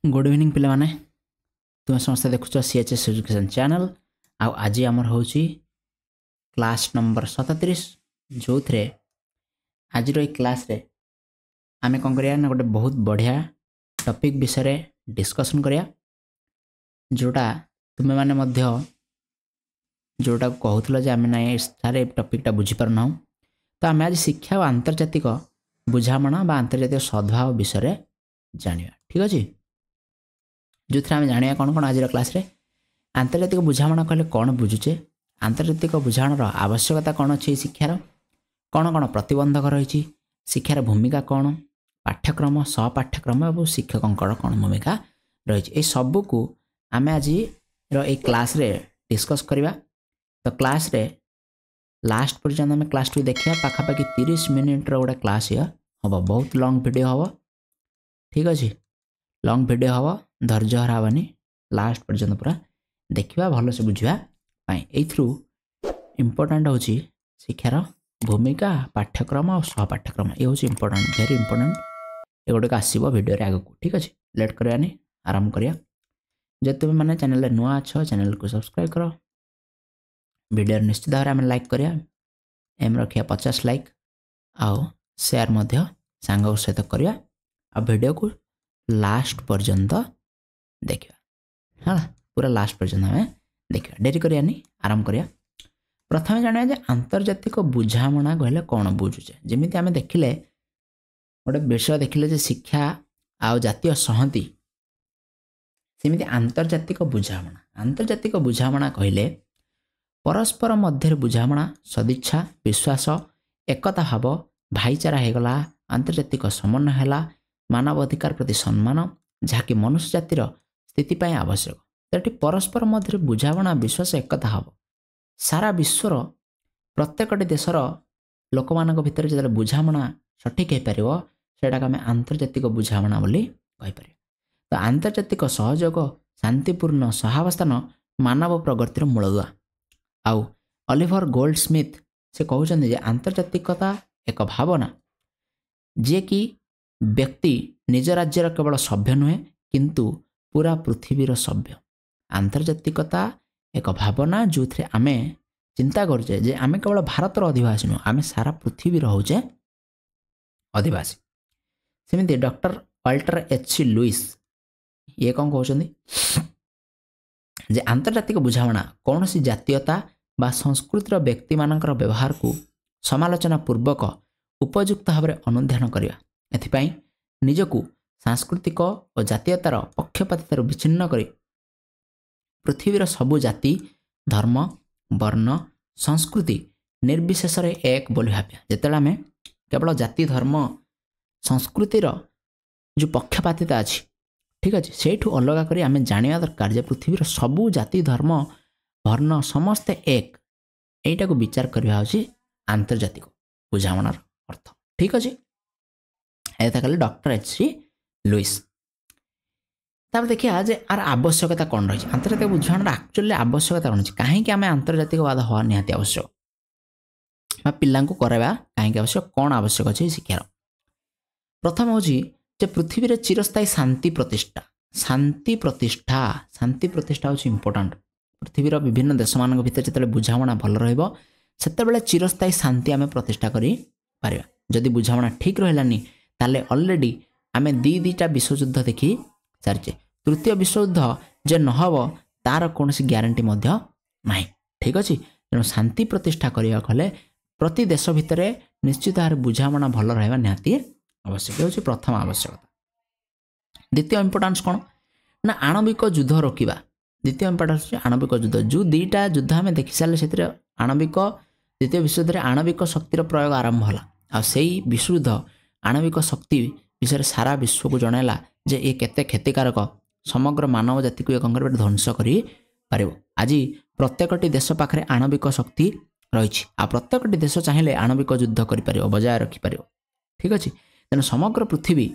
Good evening पिला माने तुम समस्त देखुच सीएचएस एजुकेशन चैनल आज आमर हूँ क्लास नंबर 37 जो थे आज क्लास रे आमे कौन करिया ना गोटे बहुत बढ़िया टॉपिक विषय डिस्कशन करिया जोटा तुम्हें माने मध्य जोटा कहूल जे आम ना सारे टॉपिकटा बुझी पारना तो आम आज शिक्षा और आंतर्जातिक बुझामणा बा आंतर्जातिक सद्भाव विषय जानिया ठीक अच्छे जो थे आम जाना कौन कौन आज क्लास रे आंतर्जातिक बुझामणा कहले कौन बुझुचे आंतर्जातिक बुझामणार आवश्यकता कौन अच्छे शिक्षार कौन कौन प्रतिबंधक रही शिक्षार भूमिका कौन पाठ्यक्रम सहपाठ्यक्रम और शिक्षकों कौन भूमिका रही सबू आम आज क्लास रे डिस्कस करवा तो क्लास रे लास्ट पर्यटन आम क्लास टी देखा पाखापाखि 30 मिनिट गोटे क्लास हम बहुत लॉन्ग वीडियो हम ठीक अच्छे लॉन्ग वीडियो हम धैर्य हरावानी लास्ट पर्यटन पूरा देखा भल से बुझा एथ्रु इम्पोर्टाट हूँ शिक्षार भूमिका पाठ्यक्रम और सहपाठ्यक्रम ये हूँ इम्पोर्टाट वेरी इम्पोर्टाट ये गोटे आसो भिडियो आगे ठीक अच्छे लेट करवानी आरंभ करिया जब तुम मैंने चैनल नुआ अच्छ चैनल को सब्सक्राइब कर वीडियो निश्चित भाव में लाइक करिया एम रखिया 50 लाइक आउ शेयर मध्य सांग सहित करिया आ वीडियो को लास्ट पर्यंत देखा हाँ पूरा लास्ट पर्यंत आम देखा डेरी करियानी आरंभ करिया प्रथम जाना जे आंतर्जातिक बुझामणा कहले कौन बुझुचे जमीती आम देखिले गोटे विषय देखिले जे शिक्षा आउ जातीय संहति सेमिति आंतर्जातिक बुझामणा कहले परस्पर मध्य बुझामणा सदिच्छा विश्वास एकता भाव भाईचारा होगला आंतर्जातिक समन्वय है मानव अधिकार प्रति सम्मान जहाँकि मनुष्य जातिर स्थिति आवश्यक तो परस्पर मध्य बुझामणा विश्वास एकता भाव सारा विश्वर प्रत्येक देशर लोक मान भितर जो बुझामणा सठिक हो पार सेटा आम आंतर्जातिक बुझामणा बोली कहीपर तो आंतर्जातिक सहयोग शांतिपूर्ण सहावस्थान मानव प्रगतिर मूलदुआ आउ ऑलिवर गोल्डस्मिथ से कहते जे आंतर्जातिकता एक भावना जे कि व्यक्ति निज राज्यर केवल सभ्य नुहे किंतु पूरा पृथ्वीर सभ्य आंतर्जातिकता एक भावना जो थे आमे चिंता करचे जे आमे केवल भारतर अधिवासी नुह आमे सारा पृथ्वी होचे अधिवासी सेमिति डॉक्टर वाल्टर एच लुइस ये कौन कहते जे आंतर्जातिक बुझामणा कौन सी जातीयता बा संस्कृतिर व्यक्ति मानकर व्यवहार को समालोचना पूर्वक उपयुक्त भाव में अनुध्यान करवा एथिपाई निजकू सांस्कृतिक और जातीयतार पक्षपातितार विच्छिन्न कर पृथ्वीर सबु जाति धर्म वर्ण संस्कृति निर्विशेष एक बोली भाव्या जिते आम केवल जाति धर्म संस्कृतिर जो पक्षपातिता अच्छी ठीक अच्छे से अलग कर आम जाना दरकार जे पृथ्वीर सबु जाति धर्म वर्ण समस्ते एक यहीटा को विचार करवा हूँ आंतर्जातिक बुझामणार अर्थ ठीक अच्छे ऐसा कहले डॉक्टर एच लुइस तब देखिए जे आर आवश्यकता कौन रही आंतर्जातिक बुझामणार एक्चुअली आवश्यकता कौन कहीं आम आंतर्जातिकवाद हवा निहाती आवश्यक पिला करावा कहीं आवश्यक कौन आवश्यक अच्छे शिक्षार प्रथम हूँ जे पृथ्वी रे चिरस्थायी शांति प्रतिष्ठा हूँ इम्पोर्टाट पृथ्वीर विभिन्न देश मान भर जो बुझामणा भल रते चिरस्थायी शांति आम प्रतिष्ठा कर जदि बुझामणा ठीक रही ताले ऑलरेडी आम दुईटा विश्वयुद्ध देखी सारी तृतीय विश्वयुद्ध जे नहब तार कौन ग्यारंटी ना ठीक अच्छे तेणु शांति प्रतिष्ठा करने कले प्रति देश भितर निश्चित भाव बुझामणा भल रहा निहाती आवश्यक हूँ प्रथम आवश्यकता द्वितीय इम्पोर्टान्स कौन ना आणविक युद्ध रोकवा द्वितीय इम्पोर्टान्स आणविक युद्ध जो दुईटा युद्ध आम देखी सारे से आणविक द्वितीय विश्वयुद्ध आणविक शक्तिर प्रयोग आरंभ है आई विश्वयुद्ध आणविक शक्ति विषय सारा विश्व को जनइला जे ये केते क्षतिकारक समग्र मानव जाति को कौन कर ध्वंस कर आज प्रत्येकटी देश पाखे आणविक शक्ति रही प्रत्येकटी देश चाहिए आणविक युद्ध कर बजाय रखिपर ठीक अच्छे तेणु समग्र पृथ्वी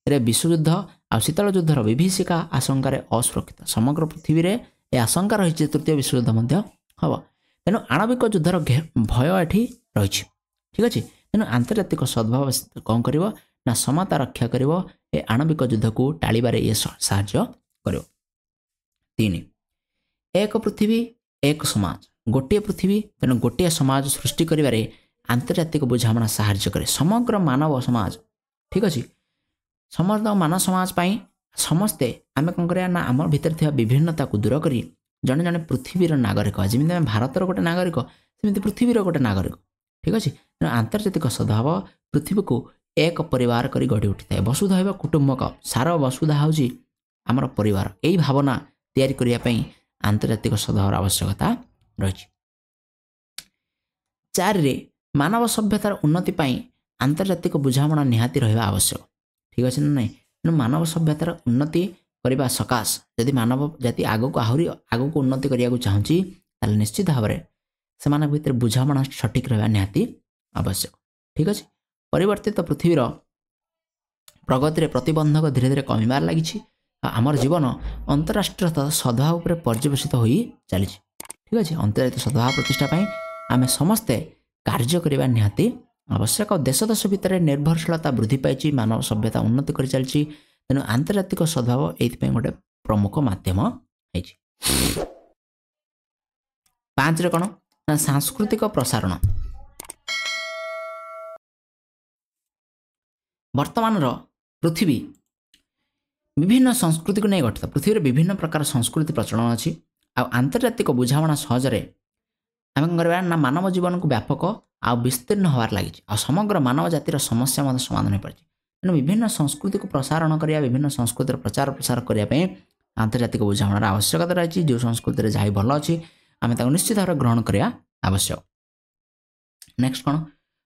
रे विश्वयुद्ध आ शीतल युद्धर विभीषिका आशंकार असुरक्षित समग्र पृथ्वी रे ए आशंका रही तृतीय विश्वयुद्ध हम तेणु आणविक युद्धर भय ये रही ठीक अच्छे तेणु आंतर्जातिक सद्भाव कौन कर समता रक्षा कर ए आणविक युद्ध को टाळिबारे ये साहाय्य करियो। 3 एक पृथ्वी एक समाज गोटे पृथ्वी तेणु गोटे समाज सृष्टि करिबारे आंतर्जातिक बुझामणा साहाय्य करे समग्र मानव समाज ठीक अछि समग्र मानव समाज पाई समस्ते आमे कौन करिया ना आम भीतर थिया विभिन्नता को दूर करी जने जने पृथ्वीर नागरिक जमी आम भारतर गोटे नागरिक सेमती पृथ्वीर गोटे नागरिक ठीक अच्छे तेणु आंतर्जातिक सद्भाव पृथ्वी को एक परिवार करी गढ़ी उठी थाए वसुधैव कुटुंबक सार वसुधा हूँ आमर परिवार यही भावना तैयारी करिया पई आंतर्जातिक सद्भाव आवश्यकता रही। 4 मानव सभ्यतार उन्नति पाई आंतर्जातिक बुझामणा निहाती रहिबा आवश्यक ठीक अच्छे ना नहीं तेणु मानव सभ्यतार उन्नति करने सकाश यदि मानव जाति आग को आहरी आग को उन्नति करने चाहूँगी निश्चित भाव में से भीतर बुझामणा सठिक रहा निहाती आवश्यक ठीक अच्छे। परिवर्तित पृथ्वीर प्रगति में प्रतिबंधक धीरे धीरे कमिबार लगी आमर जीवन अंतरराष्ट्रीय सद्भाव पर पर्यवेसित हो चली ठीक अच्छे। अंतर्जातीय सद्भाव प्रतिष्ठा आम समस्ते कार्य करने निहाती आवश्यक देश देश भितर निर्भरशीलता वृद्धि पाई मानव सभ्यता उन्नति कर चलती तेणु आंतर्जातिक सद्भाव ये गोटे प्रमुख मध्यम है। 5 कौन ना सांस्कृतिक प्रसारण वर्तमान पृथ्वी विभिन्न संस्कृति को नहीं गठित पृथ्वी विभिन्न प्रकार संस्कृति प्रचलन अच्छी आंतर्जातिक बुझामणा सहजरे आम कौन करवा ना मानव जीवन को व्यापक आ विस्तीर्ण होवार लगी समग्र मानव जातिर समस्या समाधान हो पार्टी तेणु विभिन्न संस्कृति को प्रसारण करिया विभिन्न संस्कृतिर प्रचार प्रसार करने आंतर्जातिक बुझामणार आवश्यकता रही जो संस्कृति जहाँ भल अच्छी आम निश्चित भाव ग्रहण करने आवश्यक। नेक्स्ट कौन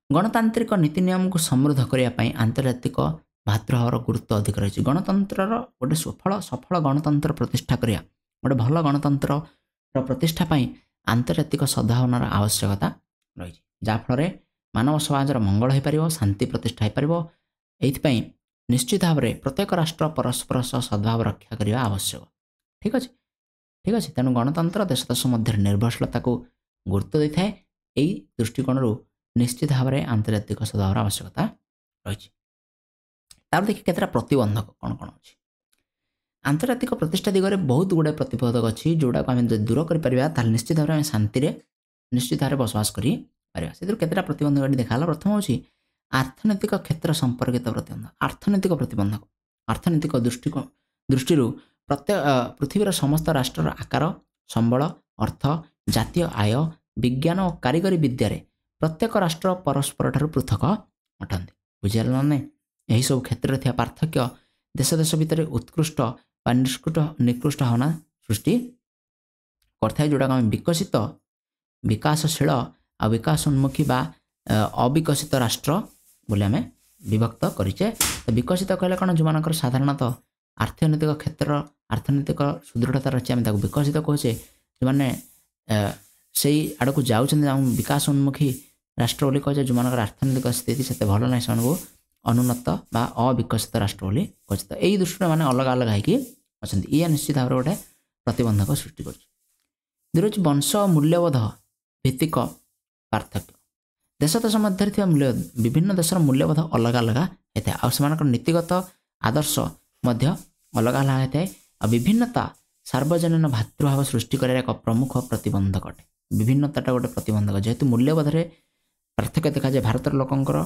गणतांत्रिक नीति नियम को समृद्ध करने आंतर्जातिक भातृभावर गुरुत्व अधिक रही गणतंत्र गोटे सफल गणतंत्र प्रतिष्ठा करिया गोटे भल गणतंत्र प्रतिष्ठा आंतर्जातिक सद्भावनार आवश्यकता रही जहाँफल मानव समाज मंगल हो पार शांति प्रतिष्ठा हो पार ये निश्चित भाव में प्रत्येक राष्ट्र परस्पर सह सद्भाव रक्षा करने आवश्यक ठीक अच्छे तेणु गणतंत्र देश देश मध्य निर्भरशीलता को गुरुत्व दे था यही दृष्टिकोण निश्चित भाव में आंतर्जातिक सद्भाव आवश्यकता रही। देखिए केतरा प्रतिबंधक कौन कौन अच्छी आंतर्जातिक प्रतिष्ठा दिगरे बहुत गुड़े प्रतिबंधक अच्छी जोड़ा को आम दूर कर निश्चित भाव में शांति निश्चित भाव में बसवास कर केतरा प्रतिबंधक देखा प्रथम हूँ आर्थनैतिक क्षेत्र संपर्कित प्रतिबंधक अर्थनैतिक दृष्टि प्रत्येक पृथ्वीर समस्त राष्ट्र आकार संबल अर्थ जातीय आय विज्ञान और कारीगरी विद्यार प्रत्येक राष्ट्र परस्पर ठारू पृथक अटंती बुझे ना यही सब क्षेत्र में पार्थक्य देश देश भितर उत्कृष्ट निकृष्ट भावना सृष्टि करता जोड़ा आम विकसित विकासशील आ विकासोन्मुखी बा अविकसित राष्ट्र बोले आम विभक्त करें। तो विकसित कहले कौन जो मानकर साधारणतः आर्थनैतिक क्षेत्र आर्थनैतिक सुदृढ़ता रही आम विकसित कहे जो मैंने से आड़ को जाऊँ विकासोन्मुखी राष्ट्र बोली कहे जो मानकर आर्थनैतिक स्थिति से भल ना से अनुन्नत बा अविकसित राष्ट्र बोली कहे तो यही दृष्टि मैंने अलग अलग होगी अच्छा ये निश्चित भाव में गोटे प्रतिबंधक सृष्टि कर वंश मूल्यबोध भित्तिक पार्थक्य देश देश मध्य मूल्य विभिन्न देशर मूल्यबोध अलग अलग होता है और नीतिगत आदर्श मध्य अलग अलग होता है और विभिन्नता सार्वजनीन भातृभाव सृष्टि कर एक प्रमुख प्रतिबंधक अटे विभिन्नता गोटे प्रतिबंधक जेहेतु मूल्यबोध पार्थक्य देखा जाए भारतर लोकंकर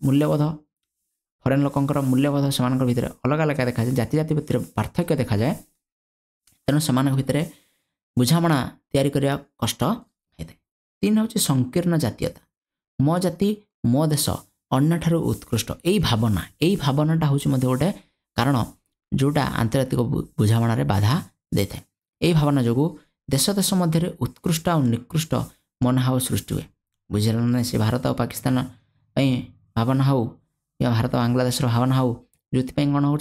मूल्यबोध फरेन लोकंकर मूल्यबोध से भितर अलग अलग देखा जाए जाति जाति भितर पार्थक्य देखा जाए तेणु से भितर बुझामणा तैयारी करने कष्ट होता है। 3 हूँ संकीर्ण जातीयता मो जाति मो देश अन्य ठारू उत्कृष्ट यही भावनाटा हूँ गोटे कारण जोटा आंतर्जातिक बुझामणार बाधा दे था यही भावना जो देश देश मध्य उत्कृष्ट और निकृष्ट मनोभाव सृष्टि हुए बुझे ना से भारत और पाकिस्तान भावना हो या भारत बांग्लादेश भावना हो जो कौन हो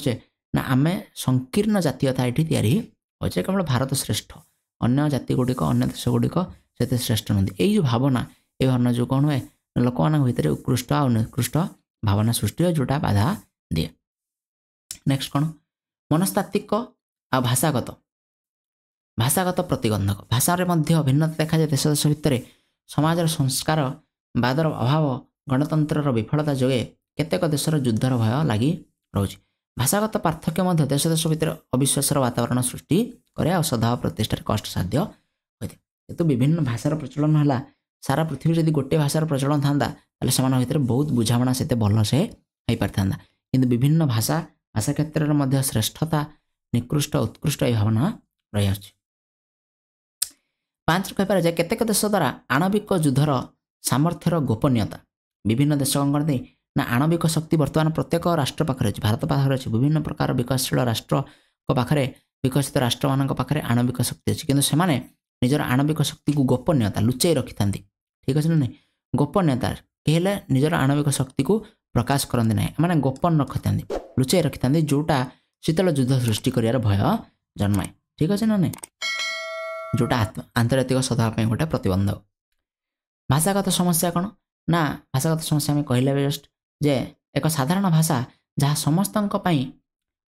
ना आम संकीर्ण जातीयता ये हो केवल भारत श्रेष्ठ अन्य जाति गुड़िक अन्य देश गुड़िक से श्रेष्ठ नुहति यही जो भावना ये भावना जो कौन हुए लोक मान भर उत्कृष्ट और निकृष्ट भावना सृष्टि हुए जोटा बाधा दिए। नेक्स्ट कौन मनस्तात्विक आ भाषागत प्रतिबंधक भाषा भिन्नता देखा जाए देश देश भितर समाज संस्कार बादर अभाव गणतंत्र विफलता जोगे केतेक देशर युद्धर भय लगी रोचे भाषागत पार्थक्य मध्य देश देश भितर अविश्वासर वातावरण सृष्टि करे और सद्भाव प्रतिष्ठार कष्टसाध्य होता है। जेतु विभिन्न भाषार प्रचलन है सारा पृथ्वी जदि गोटे भाषार प्रचलन था ताले भितर बहुत बुझाणा से भल से हो पारि था कि विभिन्न भाषा भाषा क्षेत्र में श्रेष्ठता निकृष्ट उत्कृष्ट यह भावना रही आछि। 5 कहीपर जे केतेक देश द्वारा आणविक युद्धर सामर्थ्यर गोपनीयता विभिन्न देश कौन करते ना आणविक शक्ति बर्तमान प्रत्येक राष्ट्र पाखे अच्छी भारत पाखे अच्छी विभिन्न प्रकार विकासशील राष्ट्र पाखे विकसित राष्ट्र मान पाखे आणविक शक्ति अच्छी किंतु से निजर आणविक शक्ति को गोपनीयता लुचाई रखि था ठीक अच्छे ना नहीं गोपनीयता कहले निजर आणविक शक्ति को प्रकाश करते ना मैंने गोपन रखि था लुचाई रखि था जोटा शीतल युद्ध सृष्टि कर भय जन्माए ठीक अच्छे ना नहीं जोटा आंतर्जातिक सद्भाव गोटे प्रतिबंध। भाषागत समस्या कौन ना भाषागत समस्या आम कहले जस्ट जे एक साधारण भाषा जहाँ समस्त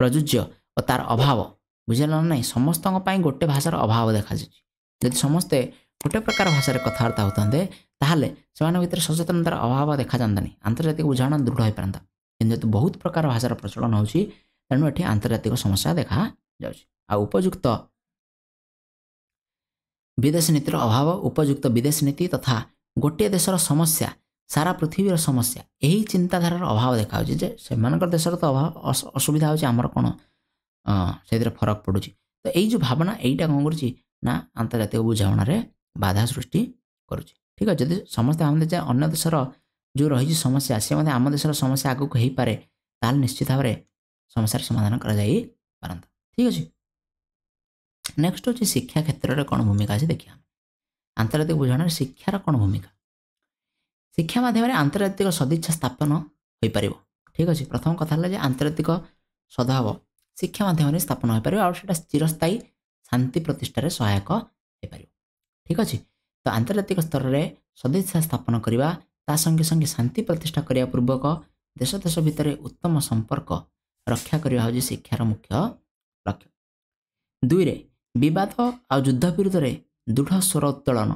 प्रযোज्य और तार अभाव बुझे ना नहीं समस्त गोटे भाषार अभाव देखा जदि समस्ते गोटे प्रकार भाषा कथबार्ता होते ताहले से भीतर सचेतनतार अभाव देखा जाता आंतर्जातिक बुझाणा दृढ़ हो पारता किंतु बहुत प्रकार भाषार प्रचलन होची तेणु ये आंतर्जातिक समस्या देखा जा उपयुक्त विदेश नीतिर अभाव उपयुक्त विदेश नीति तथा गोटे देशर समस्या सारा पृथ्वीर समस्या यही चिंताधारार अभाव देखा से देशर तो अभाव असुविधा होची आमर कौन से फरक पड़ुची तो यही जो भावना यहीटा कौन करा आंतर्जातिक बुझाणा बाधा सृष्टि करुच्ची ठीक है। जब समस्ते आम अन्य देशर जो रही समस्या सी आम देशर समस्या आगे हो पारे ताल निश्चित भाव में समस्या समाधान करा जाई पारंता ठीक अच्छे। नेक्स्ट हूँ शिक्षा क्षेत्र में कौन भूमिका अच्छे देखिए आंतर्जातिक बुझाणा शिक्षार कौन भूमिका शिक्षा माध्यम आंतर्जातिक सदिच्छा स्थापन हो पार ठीक अच्छे। प्रथम कथा है आंतर्जातिक सद्भाव शिक्षा माध्यम स्थापन हो पार और चिरस्थायी शांति प्रतिष्ठार सहायक हो पार ठीक अच्छे। तो आंतर्जातिक स्तर में सदिच्छा स्थापन करवा ता संगे संगे शांति प्रतिष्ठा करने पूर्वक देश देश भितर उत्तम संपर्क रक्षा करवा हूँ शिक्षार मुख्य लक्ष्य। 2 विवाद आ युद्ध विरुद्ध में दृढ़ स्वर उत्तोलन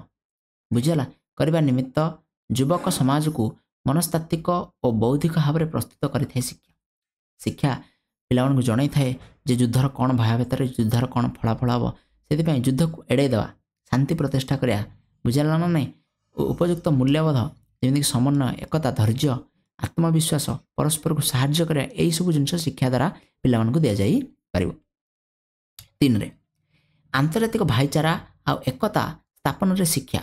बुझेगा करने निमित्त युवक समाज को मनस्तात्विक और बौद्धिक भाव में प्रस्तुत करें शिक्षा शिक्षा पिला जन थाए युद्धर कौन भयावह युद्धर कौन फलाफल हम से युद्ध को एड़ेदेवा शांति प्रतिष्ठा करा बुझेगा ना नहीं उपयुक्त मूल्यबोध जमीक समन्वय एकता धैर्य आत्मविश्वास परस्पर को साहाय्य करा यही सब जिन शिक्षा द्वारा पिला दि जापर। 3 आंतर्जातिक भाईचारा आ एकता स्थापन रे शिक्षा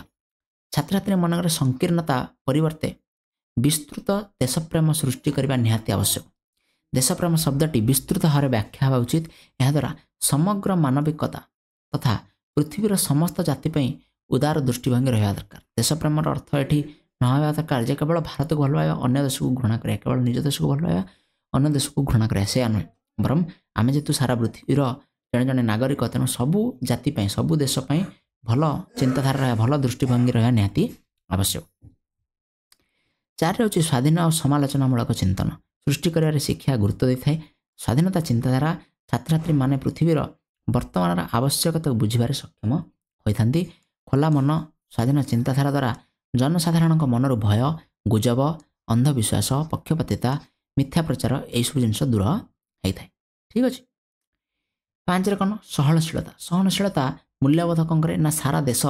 छात्र छात्री मनकर संकीर्णता परिवर्ते विस्तृत देशप्रेम सृष्टि करने निहाती आवश्यक। देशप्रेम शब्दटी विस्तृत भाव में व्याख्या होगा उचित याद्वारा समग्र मानविकता तथा पृथ्वीर समस्त जाति उदार दृष्टिभंगी रहा दरकार। देशप्रेम अर्थ ये ना दरकार जे केवल भारत को भल पाइबा अन्य देश को घृणा करा केवल निज देश को भल पाइबा अन्य देश को घृणा करा से नुहे बरम आम जेतु सारा पृथ्वीर जड़े जड़े नागरिक तेणु सबू जाति सबू देश भल चिंताधारा भल दृष्टिभंगी रहा निहाती आवश्यक। 4 हूँ स्वाधीन और समालोचनामूलक चिंतन सृष्टि कर शिक्षा गुरुत्व दे था। स्वाधीनता चिंताधारा छात्र छात्री माने पृथ्वीर वर्तमान आवश्यकता बुझे सक्षम होती। खोला मन स्वाधीन चिंताधारा द्वारा जनसाधारण मनर भय गुजब अंधविश्वास पक्षपातिता मिथ्या प्रचार यही सब जिन दूर होता है ठीक अच्छे। 5 कौन सहनशीलता सहनशीलता मूल्यबोध कौन करे ना सारा देश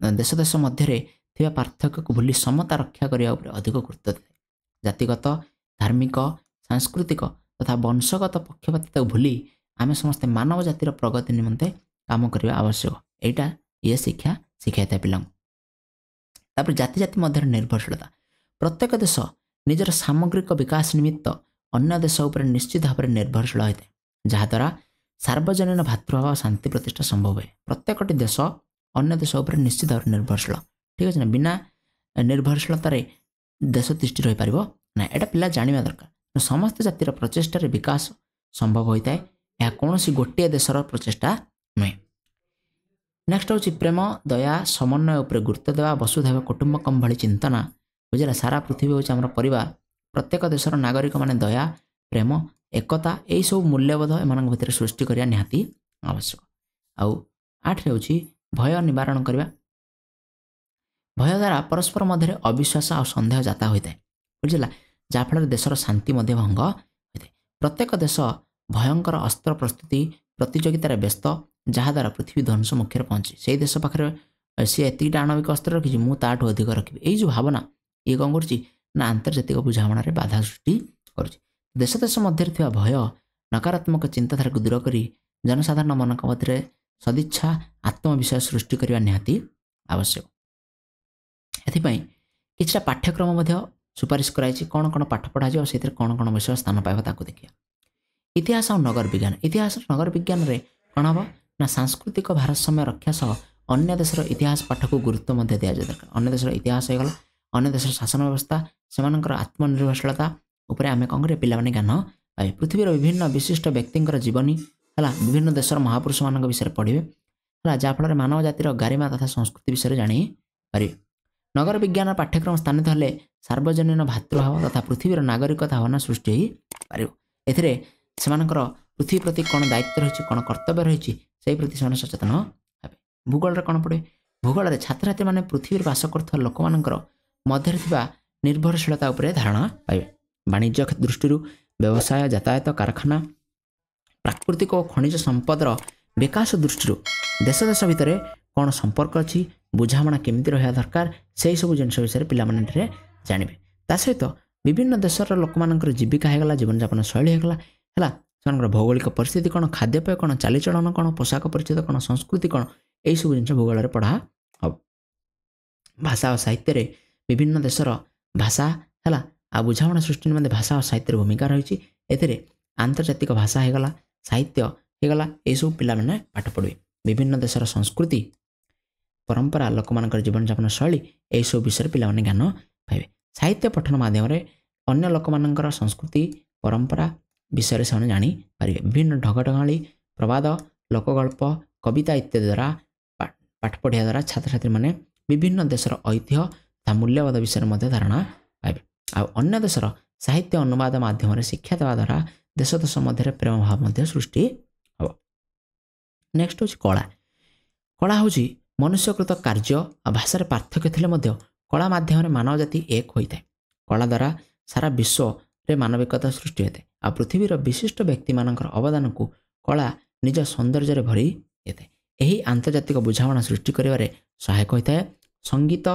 देश देश मध्य पार्थक्य को भूली समता रक्षा करने अधिक गुरुत्व दे जातिगत धार्मिक सांस्कृतिक तथा वंशगत पक्षपातिता भूली आम समस्ते मानव जातिर प्रगति निमंते काम करने आवश्यक यहाँ ये शिक्षा शिखाई था पिला। जाति जाति मध्य निर्भरशीलता प्रत्येक देश निजर सामग्रिक विकास निमित्त अन्य देश उपर निश्चित भाव में निर्भरशील होता है जहाद्वारा सार्वजनीन भातृभाव और शांति प्रतिष्ठा संभव है। प्रत्येकटी देश अन्य देश उपर निश्चित भाव निर्भरशील ठीक अच्छे ना बिना निर्भरशीलतार देश तिष्ठि रही पार ना यहाँ पिला जाना दरकार समस्त जातिर प्रचेषार विकास संभव होता है यह कौन गोटे देशर प्रचेषा नुहे। नेक्स्ट हूँ प्रेम दया समन्वय उपर गुरुत्व देवा वसुधैव कुटुंबकम भली चिंतना बुझेगा सारा पृथ्वी हूँ आम परिवार प्रत्येक देशर नागरिक माने दया प्रेम एकता यही सब मूल्यबोध एम भर सृष्टि करने निहाती आवश्यक। आउ 8 हूँ भय निवारण करवा भय द्वारा परस्पर मध्य अविश्वास और सन्देह जाता होता है बुझेगा जहाँफल देशर शांति भंग होता है। प्रत्येक देश भयंकर अस्त्र प्रस्तुति प्रतियोगितार व्यस्त जहाद्वारा पृथ्वी ध्वंस मुख्य पहुँचे से देश पाखे सी एतिटा आणविक अस्त्र रखी मुझे अधिक रखी यही भावना ये कौन कर आंतर्जातिक बुझामणार बाधा सृष्टि कर देश देश मध्य भय नकारात्मक चिंताधारा को दूर कर जनसाधारण मन मध्य सदिच्छा आत्मविश्वास सृष्टि करने निहाती आवश्यक एथिपाई किछटा पाठ्यक्रम सुपारिश कराई कौन कौन पाठ पढ़ा जाए से कौन कौन विषय स्थान पाइबा ताकू देखिए इतिहास और नगर विज्ञान इतिहास नगर विज्ञान रे कौन हम ना सांस्कृतिक भारसाम्य रक्षा सह अन्य देशर इतिहास पाठ को गुरुत्व दि जाए दरकार अन्य देशर इतिहास होगला अन्य देशर शासन व्यवस्था से आत्मनिर्भरशीलता उपर आम कौन करें पे ज्ञान पाए पृथ्वीर विभिन्न विशिष्ट व्यक्तिर जीवनी है विभिन्न देशर महापुरुष मान विषय पढ़े है जहाँफल मानव जातिर गारिमा तथा संस्कृति विषय जापर नगर विज्ञान पाठ्यक्रम स्थानित हेले सार्वजनीन भातृभाव तथा पृथ्वीर नागरिकता भावना सृष्टि हो पार सेमानकर पृथ्वी प्रति कौन दायित्व रही कौन कर्तव्य रही से प्रति से सचेतन हे भूगोल कौन पड़े भूगोल में छात्र छात्री मैंने पृथ्वी बास कर लोक मध्य निर्भरशीलता उपर धारणा पाइबे वाणिज्य दृष्टि व्यवसाय यातायात कारखाना प्राकृतिक और खनिज संपदर विकास दृष्टि देश देश भितर कौन संपर्क अच्छी बुझामणा केमिति रहा दरकार से सब जिन विषय पे जानवे ता सहित विभिन्न देशर लोक मान जीविका होगला जीवन यापन शैली होगला है से भौगोलिक परिस्थिति कौन खाद्यपेय कौन चालीचलन कौन पोशाक परिचित कौन संस्कृति कौन यही सब जिन भूगोल में पढ़ा हम भाषा और साहित्य विभिन्न देशर भाषा है आ बुझामणा सृष्टि निमंते भाषा और साहित्य भूमिका रही आंतर्जातिक भाषा होगला साहित्य होगला यही सब पे पाठ पढ़े विभिन्न देशर संस्कृति परंपरा लोक मान जीवन यापन शैली यही सब विषय पे ज्ञान पाइबे साहित्य पठन माध्यम अन्य लोक मान संस्कृति परंपरा विषय से जापर विभिन्न ढगढगाली प्रवाद लोकगल्प कविता इत्यादि द्वारा पाठ पढ़िया द्वारा छात्र छात्री मैंने विभिन्न देशर ऐतिह्य तथा मूल्यवाद विषय धारणा पाइबे अन्य देशर साहित्य अनुवाद माध्यम शिक्षा देवा द्वारा देश देश मध्य प्रेम भाव सृष्टि हम नेक्स्ट हूँ कला कला हूँ मनुष्यकृत कार्य और भाषार पार्थक्य थिले कला माध्यम मानव जाति एक होता है कला द्वारा सारा विश्व रे मानविकता सृष्टि होता है आ पृथ्वीर विशिष्ट व्यक्ति मानकर अवदान को कला निज सौंदर्य भरी होता है यही आंतर्जातिक बुझामणा सृष्टि करिवारे सहायक होता है संगीत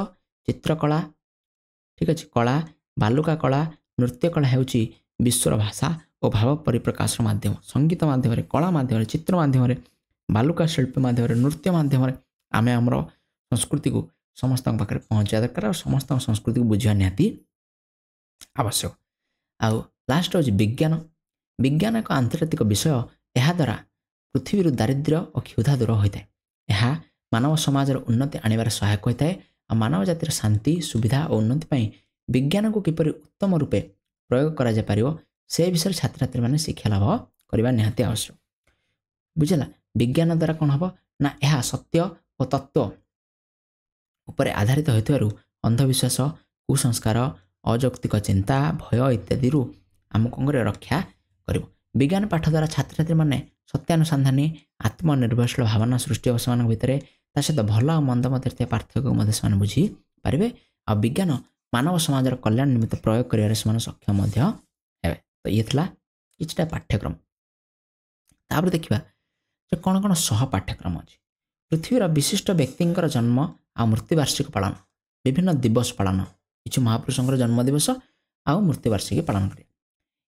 चित्रकला ठीक अच्छे कला बालुका कला नृत्य कला होची विश्वर भाषा और भाव परिप्रकाश माध्यम संगीत माध्यम कला माध्यम चित्र माध्यम बालुका शिल्प माध्यम नृत्य माध्यम आमे आमर संस्कृति को समस्त पाखे पहुँचा दरकार और समस्त संस्कृति को बुझा निहाती आवश्यक आउ लास्ट हूँ विज्ञान विज्ञान एक आंतर्जातिक विषय यह द्वारा पृथ्वी दारिद्र्य और क्षुधा दूर होता है यह मानव समाज उन्नति आनिबार सहायक होता है और मानव जातिर शांति सुविधा और उन्नति विज्ञान को किपरि उत्तम रूपे प्रयोग करा जा पारिबो से विषय छात्र छात्री मैंने शिक्षा लाभ करने निहाती आवश्यक बुझला विज्ञान द्वारा कौन हम ना यह सत्य और तत्व उपर आधारित होइथिबारु अंधविश्वास कुसंस्कार अजौक्तिक चिंता भय इत्यादि आम कौन रक्षा कर विज्ञान पाठ द्वारा छात्र छात्री मैंने सत्यानुसंधानी आत्मनिर्भरशील भावना सृष्टि मान भितर ता सहित भल और मंद मध्य पार्थक्य से बुझी पारे आ विज्ञान मानव समाज कल्याण निमित्त प्रयोग कर सक्षम हे तो ये था किछटा पाठ्यक्रम तापर देखिबा कौन कौन सह पाठ्यक्रम अच्छे पृथ्वीर विशिष्ट व्यक्तिर जन्म आ मृत्युवार्षिक पालन विभिन्न दिवस पालन किसी महापुरुषों जन्म दिवस आउ मृत्युवार्षिकी पालन करें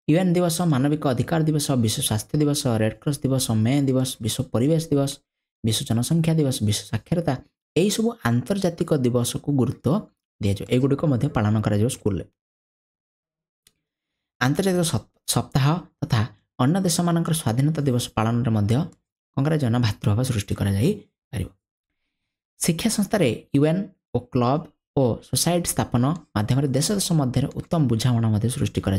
यूएन दिवस मानविक अधिकार दिवस विश्व स्वास्थ्य दिवस रेडक्रॉस दिवस मे दिवस विश्व परिवेश दिवस विश्व जनसंख्या दिवस विश्व साक्षरता यही सब आंतर्जातिक दिवस को गुरुत्व दि जाए एगुड़िक पालन कर स्कूल आंतर्जातिक सप्ताह तथा अन्य देश मान स्वाधीनता दिवस पालन कौन कर भातृभाव सृष्टि कर शिक्षा संस्थार यूएन और क्लब और सोसाइटी स्थापन माध्यम देश देश मध्य उत्तम बुझामणा सृष्टि कर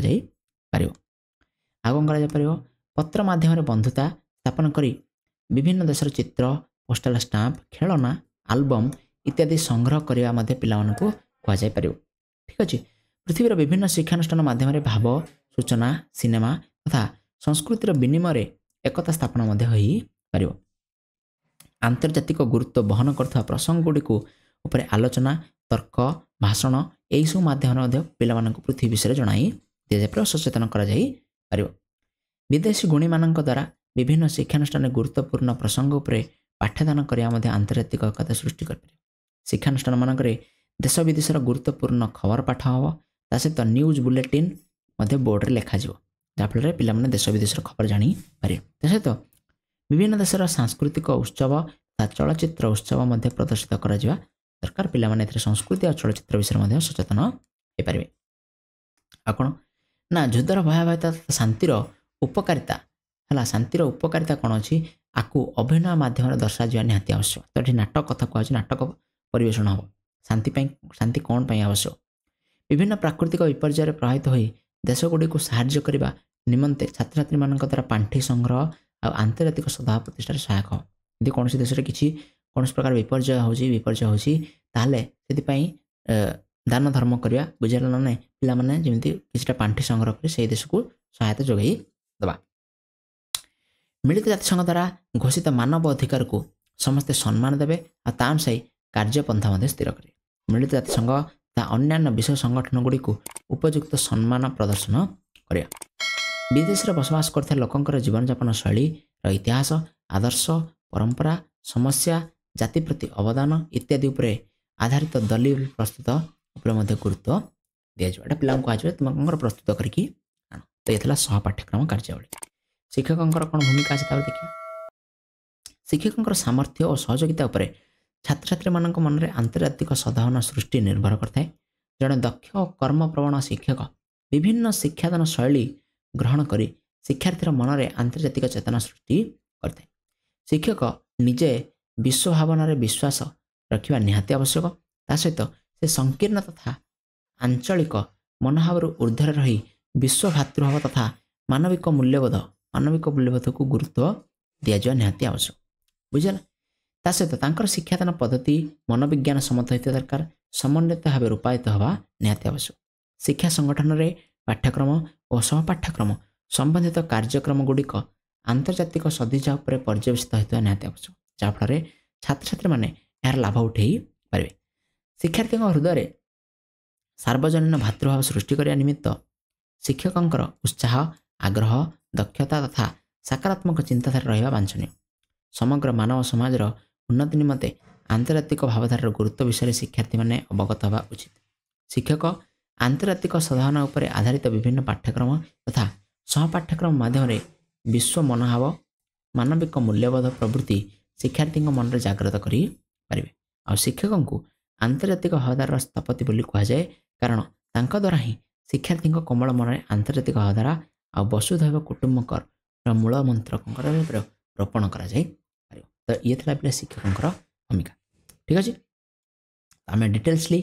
कौन कर पत्र माध्यम बंधुता स्थापन कर विभिन्न देशर चित्र पोस्टाल स्टाम्प खेलना आल्बम इत्यादि संग्रह करने पिलाମାନଙ୍କୁ कहुपर ठीक अच्छे पृथ्वीर विभिन्न शिक्षानुष्ठान माध्यम भाव सूचना सिनेमा तथा संस्कृतिर विनिमय एकता स्थापना हो आंतर्जातिक गुरुत्व बहन कर प्रसंग गुड़िक उपर आलोचना तर्क भाषण यही सब माध्यम पे पृथ्वी विषय जन दि जाए सचेतन कर विदेशी गुणी मानक द्वारा विभिन्न शिक्षानुष्ठान गुरुत्वपूर्ण प्रसंग उपरे पाठ्यदान करिया मध्ये आंतर्जातिक एकता सृष्टि कर शिक्षानुष्ठान मानक देश विदेशर गुरुत्वपूर्ण खबर पाठ हम ता सहित न्यूज बुलेटिन बोर्ड रे लिखा जाफल पिला देश विदेशर खबर जापर ता सहित विभिन्न देशर सांस्कृतिक उत्सव तथा चलचित्र उत्सव प्रदर्शित करा दरकार पिला संस्कृति और चलचित्र विषय सचेतन हो पारे कौन ना युद्धर भयावहता शांतिर उपकारिता है शांतिर उपकारिता कौन अच्छी आपको अभिनय माध्यम दर्शा जा निहाती आवश्यक तो ये नाटक कथा कहुच्छे नाटक परिवेषण हम शांति कौन पर आवश्यक विभिन्न प्राकृतिक विपर्य प्रभावित हो देशगुड़ी को साहाय्य करने निमंते छात्र छात्री मान द्वारा पांठि संग्रह और आंतर्जातिक सद्भाव प्रतिष्ठार सहायक हो यदि कौन देश में किसी कौन प्रकार विपर्य होपाई दान धर्म करवा बुझेगा ना ना पाने जमी किसी पांठि संग्रह कर से देश को सहायता जोगाई दबा मिलित जातिसंघ द्वारा घोषित मानव अधिकार को समस्ते सम्मान देवे और ता अनुसार कार्यपंथा स्थिर करें मिलित जातिसंघ ता अन्य विषय संगठन गुड़ी को उपयुक्त सम्मान प्रदर्शन करिया विदेश में बसवास करता लोकंकर जीवन यापन शैली इतिहास आदर्श परंपरा समस्या जाति प्रति अवदान इत्यादि उपरे आधारित दलील प्रस्तुत उपरे गुरुत्व दिया पिला कहुए तुम प्रस्तुत करके तो ये सह पाठ्यक्रम कार्यावली शिक्षकों कौन भूमिका अच्छे देखिए शिक्षकों सामर्थ्य और सहयोगिता उपरे छात्र छात्री मान मन में आंतर्जातिक सद्भावना सृष्टि निर्भर करता है जड़े दक्ष और कर्मप्रवण शिक्षक विभिन्न शिक्षादान शैली ग्रहण कर शिक्षार्थी मन में आंतर्जातिक चेतना सृष्टि करते शिक्षक निजे विश्व भावना विश्वास रखा निहाती आवश्यक ता सहित से संकीर्ण तथा आंचलिक मनोभाव ऊर्ध्वर रही विश्व भातृभाव तथा मानविक मूल्यबोध को गुरुत्व दिज्वा निहाती आवश्यक बुझे ता सहित तांकर शिक्षादान पद्धति मनोविज्ञान सम्मत होता दरकार समन्वित भाव रूपायित हवा निहाती आवश्यक शिक्षा संगठन में पाठ्यक्रम और सहपाठ्यक्रम संबंधित कार्यक्रम गुड़िक आंतर्जातिक सदिच्छा उपर पर्यवेसित होता निहाती आवश्यक जहाँफल छात्र छात्री मैंने यार लाभ उठे पारे शिक्षार्थी हृदय सार्वजनीन भातृभाव सृष्टि करने निमित्त शिक्षकों उत्साह आग्रह दक्षता तथा सकारात्मक चिंताधारा रहा वांछनीय समग्र मानव समाजर उन्नति निमंते आंतर्जातिक भावधारार गुरुत्व विषय शिक्षार्थी मैंने अवगत हवा उचित शिक्षक आंतर्जातिक सद्भावना उपर आधारित विभिन्न पाठ्यक्रम तथा सहपाठ्यक्रम माध्यम विश्व मनोभाव मानविक मूल्यबोध प्रवृत्ति शिक्षार्थी मन में जागृत करें आ शिक्षकों को आंतर्जातिक भावधारार स्थपति बोली कहुए कारण तांका द्वारा ही शिक्षार्थी कोमल मन में आंतर्जातिक भावधारा आ वसुधैव कुटुंबकर मूल मंत्र रोपण कर तो ये था पे शिक्षकों भूमिका ठीक अच्छे आम डिटेल्सली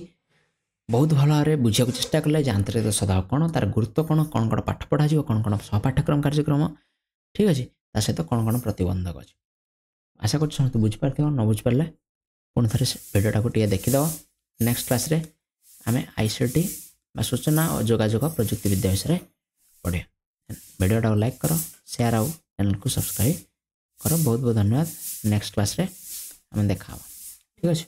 बहुत भल भाव बुझा चेष्टा कले आंतर्जातिक सद्भाव कौन तार गुरुत्व कौन कौन कौन पाठ पढ़ा कौन सहपाठ्यक्रम कार्यक्रम ठीक अच्छे ता सहित कौन कौन प्रतिबंधक अच्छे आशा कर समस्त बुझीपार न बुझीपारे पुणी थे भिडियोटा को देखीदेव नेक्स्ट क्लास रे आम आईसीटी सूचना और जोगाजोग प्रजुक्ति विद्या विषय पढ़िया भिडियोटा को लाइक कर शेयर आउ चैनल को सब्सक्राइब कर बहुत बहुत धन्यवाद नेक्स्ट क्लास रे आम देखा ठीक अच्छे।